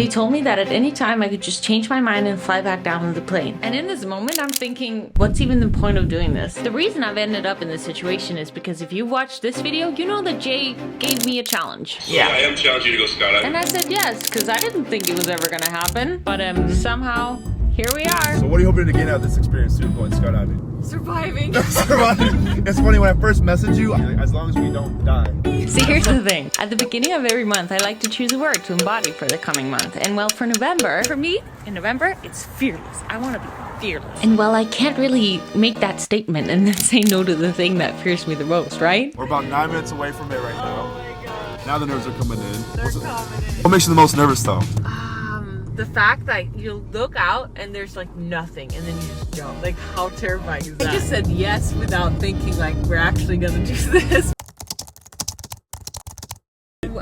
They told me that at any time I could just change my mind and fly back down on the plane. And in this moment, I'm thinking, what's even the point of doing this? The reason I've ended up in this situation is because if you watched this video, you know that Jay gave me a challenge. Yeah, I am challenging you to go skydiving. And I said yes, because I didn't think it was ever gonna happen. But somehow, here we are. So what are you hoping to gain out of this experience too, going skydiving? Surviving. Surviving. It's funny, when I first messaged you, like, as long as we don't die. See, here's the thing. At the beginning of every month, I like to choose a word to embody for the coming month. And well, for November, for me, in November, it's fearless. I want to be fearless. And well, I can't really make that statement and then say no to the thing that fears me the most, right? We're about 9 minutes away from it right now. Oh my gosh. Now the nerves are coming in. They're coming in. What makes you the most nervous though? The fact that you look out and there's like nothing and then you just jump. Like, how terrifying is that? I just said yes without thinking like we're actually gonna do this.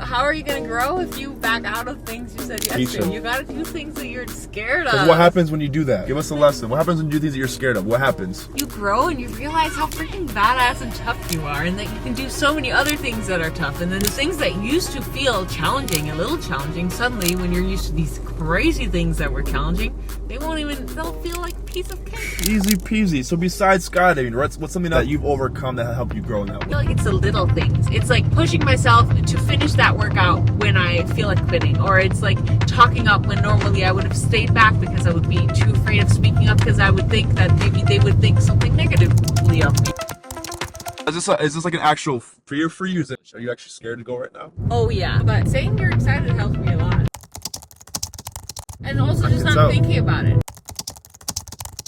How are you gonna grow if you back out of things you said yes to? You gotta do things that you're scared of. What happens when you do that? Give us a lesson. What happens when you do things that you're scared of? What happens? You grow and you realize how freaking badass and tough you are, and that you can do so many other things that are tough. And then the things that used to feel challenging, a little challenging, suddenly when you're used to these crazy things that were challenging, they'll feel like a piece of cake. Easy peasy. So besides skydiving, what's something that you've overcome that helped you grow in that I way? feel like it's the little things. It's like pushing myself to finish that workout when I feel like quitting, or it's like talking up when normally I would have stayed back because I would be too afraid of speaking up because I would think that maybe they would think something negatively of me. Is this like an actual fear for you? Are you actually scared to go right now? Oh yeah, but saying you're excited helps me a lot. And also just not thinking about it.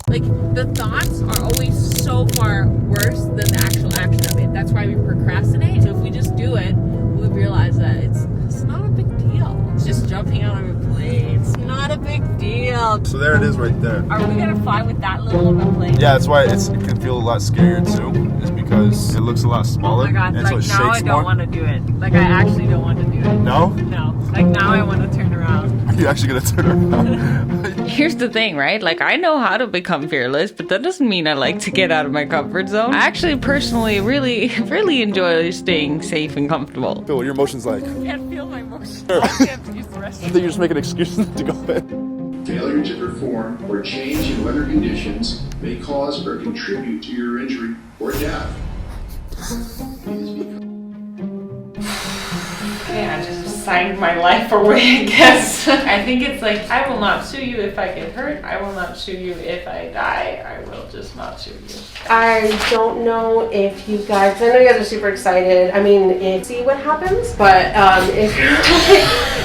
Like, the thoughts are always so far worse than the actual action of it. That's why we procrastinate. So if we just do it, we realize that it's not a big deal. It's just jumping out of a plane. It's not a big deal. So there it is right there. Are we gonna fly with that little of a plane? Yeah, that's why it can feel a lot scarier too. Is because it looks a lot smaller. Oh my god, and like so it now I shakes don't more. want to do it. Like, I actually don't want to do it. No? No. Like, now I want to turn around. Are you actually gonna turn around? Here's the thing, right? Like, I know how to become fearless, but that doesn't mean I like to get out of my comfort zone. I actually personally really enjoy staying safe and comfortable. Phil, what are your emotions like? I can't feel my emotions. Sure. I have to use the restroom. I think you're just making excuses to go in. Failure to perform or change in weather conditions may cause or contribute to your injury or death. Yeah, I just signed my life away, I guess. I think it's like, I will not sue you if I get hurt. I will not sue you if I die. I will just not sue you. I don't know if you guys, I know you guys are super excited. I mean, see what happens, but if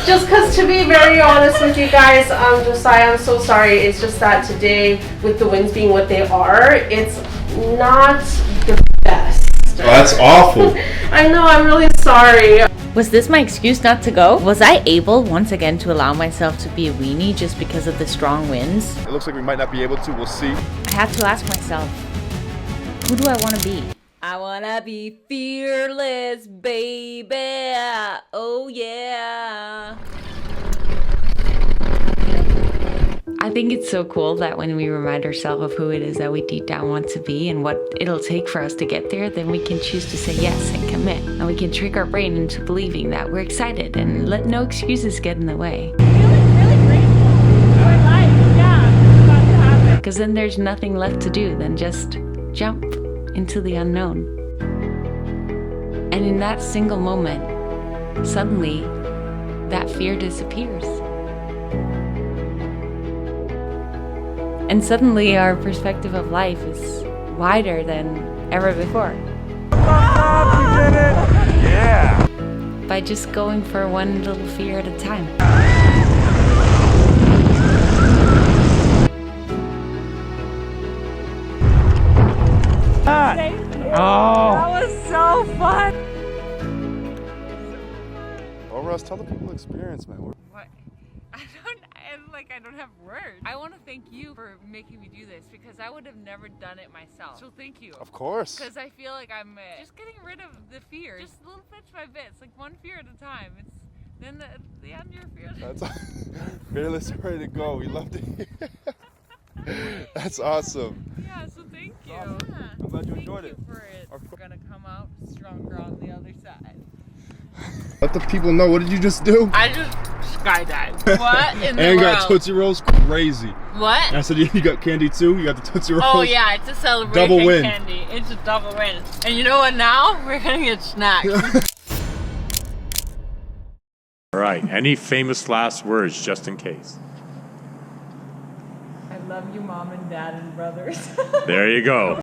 just because, to be very honest with you guys, Josiah, I'm so sorry. It's just that today, with the winds being what they are, it's not the best. Oh, that's awful. I know, I'm really sorry. Was this my excuse not to go? Was I able once again to allow myself to be a weenie just because of the strong winds? It looks like we might not be able to. We'll see. I had to ask myself, who do I want to be? I want to be fearless, baby. Oh yeah. I think it's so cool that when we remind ourselves of who it is that we deep down want to be and what it'll take for us to get there, then we can choose to say yes and commit. And we can trick our brain into believing that we're excited and let no excuses get in the way. Feeling really grateful for life, yeah, it's about to happen. Because then there's nothing left to do than just jump into the unknown. And in that single moment, suddenly, that fear disappears. And suddenly our perspective of life is wider than ever before. Yeah. By just going for one little fear at a time. Oh. That was so fun! Oh, Russ, tell the people experience, man. What? I don't have words. I want to thank you for making me do this because I would have never done it myself. So thank you. Of course. Because I feel like I'm just getting rid of the fear. Just little bits by bits, like one fear at a time. It's then at the end you're fearless. That's fearless, ready to go. We love to hear. That's awesome. Yeah, so thank you. Awesome. Yeah. I'm glad you enjoyed Thank it. you for it. We're gonna come out stronger on the other side. Let the people know. What did you just do? I just skydive. What in the And world? got Tootsie Rolls, crazy. What? And I said, you got candy too? You got the Tootsie Rolls? Oh yeah, it's a celebration Double win. candy. It's a double win. And you know what now? We're gonna get snacks. All right, any famous last words just in case? I love you, Mom and Dad and brothers. There you go.